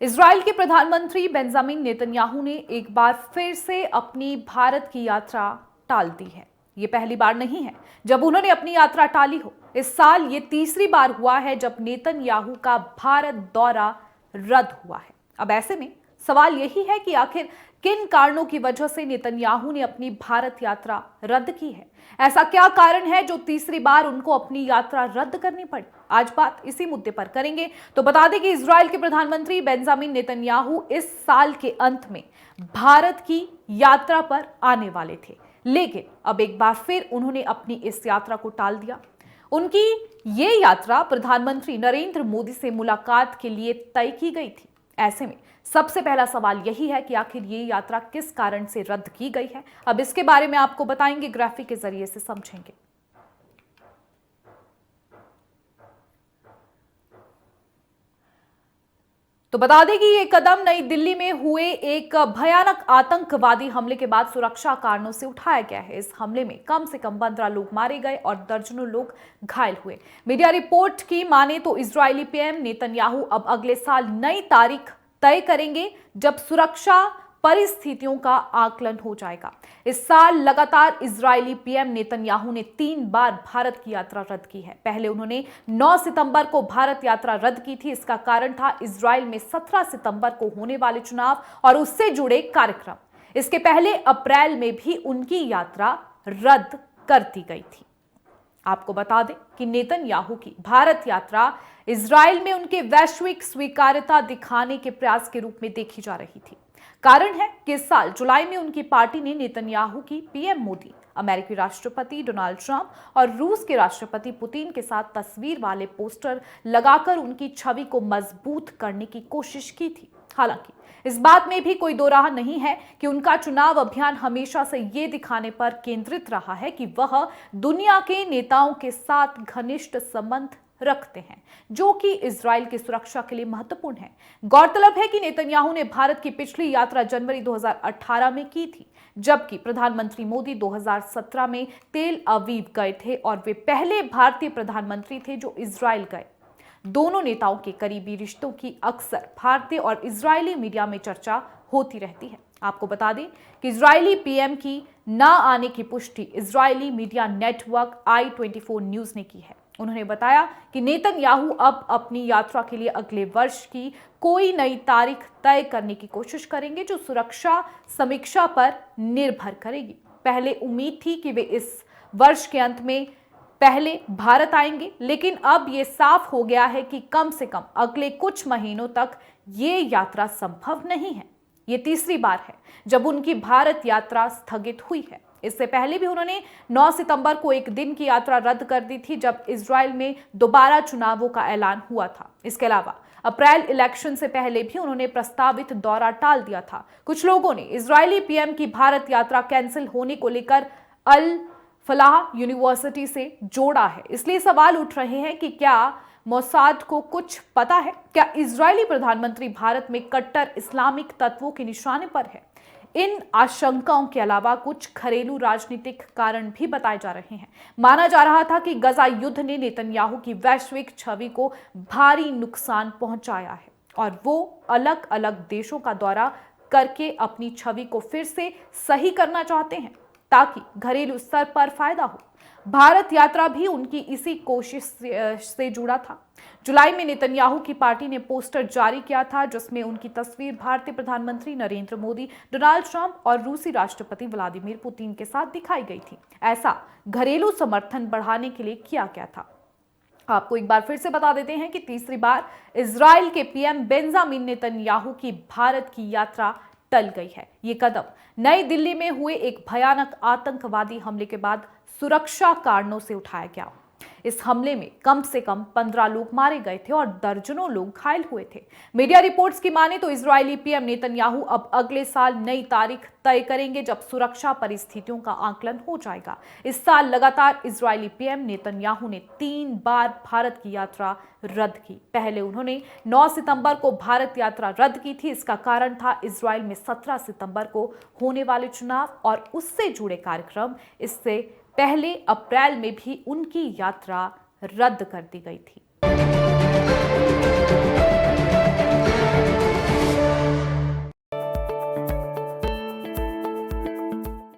Israel के प्रधानमंत्री Benjamin Netanyahu ने एक बार फिर से अपनी भारत की यात्रा टाल दी है। ये पहली बार नहीं है जब उन्होंने अपनी यात्रा टाली हो। इस साल ये तीसरी बार हुआ है जब नेतन्याहू का भारत दौरा रद्द हुआ है। अब ऐसे में सवाल यही है कि आखिर किन कारणों की वजह से नेतन्याहू ने अपनी भारत यात्रा रद्द की है। ऐसा क्या कारण है जो तीसरी बार उनको अपनी यात्रा रद्द करनी पड़ी। आज बात इसी मुद्दे पर करेंगे। तो बता दें कि इजराइल के प्रधानमंत्री बेंजामिन नेतन्याहू इस साल के अंत में भारत की यात्रा पर आने वाले थे, लेकिन अब एक बार फिर उन्होंने अपनी इस यात्रा को टाल दिया। उनकी ये यात्रा प्रधानमंत्री नरेंद्र मोदी से मुलाकात के लिए तय की गई थी। ऐसे में सबसे पहला सवाल यही है कि आखिर ये यात्रा किस कारण से रद्द की गई है। अब इसके बारे में आपको बताएंगे, ग्राफिक के जरिए से समझेंगे। तो बता दें कि ये कदम नई दिल्ली में हुए एक भयानक आतंकवादी हमले के बाद सुरक्षा कारणों से उठाया गया है। इस हमले में कम से कम 15 लोग मारे गए और दर्जनों लोग घायल हुए। मीडिया रिपोर्ट की माने तो इजरायली पीएम नेतन्याहू अब अगले साल नई तारीख तय करेंगे जब सुरक्षा परिस्थितियों का आकलन हो जाएगा। इस साल लगातार इजरायली पीएम नेतन्याहू ने 3 बार भारत की यात्रा रद्द की है। पहले उन्होंने 9 सितंबर को भारत यात्रा रद्द की थी। इसका कारण था इजराइल में 17 सितंबर को होने वाले चुनाव और उससे जुड़े कार्यक्रम। इसके पहले अप्रैल में भी उनकी यात्रा रद्द कर दी गई थी। आपको बता दें कि नेतन्याहू की भारत यात्रा इजराइल में उनके वैश्विक स्वीकार्यता दिखाने के प्रयास के रूप में देखी जा रही थी। कारण है कि इस साल जुलाई में उनकी पार्टी ने नेतन्याहू की पीएम मोदी, अमेरिकी राष्ट्रपति डोनाल्ड ट्रंप और रूस के राष्ट्रपति पुतिन के साथ तस्वीर वाले पोस्टर लगाकर उनकी छवि को मजबूत करने की कोशिश की थी। हालांकि इस बात में भी कोई दो राह नहीं है कि उनका चुनाव अभियान हमेशा से ये दिखाने पर केंद्रित रहा है कि वह दुनिया के नेताओं के साथ घनिष्ठ संबंध रखते हैं, जो कि इजराइल की सुरक्षा के लिए महत्वपूर्ण है। गौरतलब है कि नेतन्याहू ने भारत की पिछली यात्रा जनवरी 2018 में की थी, जबकि प्रधानमंत्री मोदी 2017 में तेल अवीव गए थे और वे पहले भारतीय प्रधानमंत्री थे जो इजराइल गए। दोनों नेताओं के करीबी रिश्तों की अक्सर भारतीय और इजरायली मीडिया में चर्चा होती रहती है। आपको बता दें कि इजरायली पीएम की ना आने की पुष्टि Israeli media network i24 news ने की है। उन्होंने बताया कि नेतन्याहू अब अपनी यात्रा के लिए अगले वर्ष की कोई नई तारीख तय करने की कोशिश करेंगे, जो सुरक्षा समीक्षा पर निर्भर करेगी। पहले उम्मीद थी कि वे इस वर्ष के अंत में पहले भारत आएंगे, लेकिन अब ये साफ हो गया है कि कम से कम अगले कुछ महीनों तक ये यात्रा संभव नहीं है। ये तीसरी बार है जब उनकी भारत यात्रा स्थगित हुई है। इससे पहले भी उन्होंने 9 सितंबर को एक दिन की यात्रा रद्द कर दी थी, जब इजराइल में दोबारा चुनावों का ऐलान हुआ था। इसके अलावा अप्रैल इलेक्शन से पहले भी उन्होंने प्रस्तावित दौरा टाल दिया था। कुछ लोगों ने इजरायली पीएम की भारत यात्रा कैंसिल होने को लेकर अल फलाह यूनिवर्सिटी से जोड़ा है। इसलिए सवाल उठ रहे हैं कि क्या मोसाद को कुछ पता है? क्या इजरायली प्रधानमंत्री भारत में कट्टर इस्लामिक तत्वों के निशाने पर है? इन आशंकाओं के अलावा कुछ घरेलू राजनीतिक कारण भी बताए जा रहे हैं। माना जा रहा था कि गजा युद्ध ने नेतन्याहू की वैश्विक छवि को भारी नुकसान पहुंचाया है और वो अलग अलग देशों का दौरा करके अपनी छवि को फिर से सही करना चाहते हैं ताकि घरेलू स्तर पर फायदा हो। भारत यात्रा भी उनकी इसी कोशिश से जुड़ा था। जुलाई में नेतन्याहू की पार्टी ने पोस्टर जारी किया था, जिसमें उनकी तस्वीर भारतीय प्रधानमंत्री नरेंद्र मोदी, डोनाल्ड ट्रंप और रूसी राष्ट्रपति व्लादिमीर पुतिन के साथ दिखाई गई थी। ऐसा घरेलू समर्थन बढ़ाने के लिए किया गया था। आपको एक बार फिर से बता देते हैं कि तीसरी बार इजराइल के पीएम बेंजामिन नेतन्याहू की भारत की यात्रा टल गई है। ये कदम नई दिल्ली में हुए एक भयानक आतंकवादी हमले के बाद सुरक्षा कारणों से उठाया गया। इस हमले में कम से कम 15 लोग मारे गए थे और दर्जनों लोग घायल हुए थे। मीडिया रिपोर्ट्स की माने तो इजरायली पीएम नेतन्याहू अब अगले साल नई तारीख तय करेंगे जब सुरक्षा परिस्थितियों का आकलन हो जाएगा। इस साल लगातार इजरायली पीएम नेतन्याहू ने 3 बार भारत की यात्रा रद्द की। पहले उन्होंने 9 सितंबर को भारत यात्रा रद्द की थी। इसका कारण था इजराइल में 17 सितंबर को होने वाले चुनाव और उससे जुड़े कार्यक्रम। इससे पहले अप्रैल में भी उनकी यात्रा रद्द कर दी गई थी।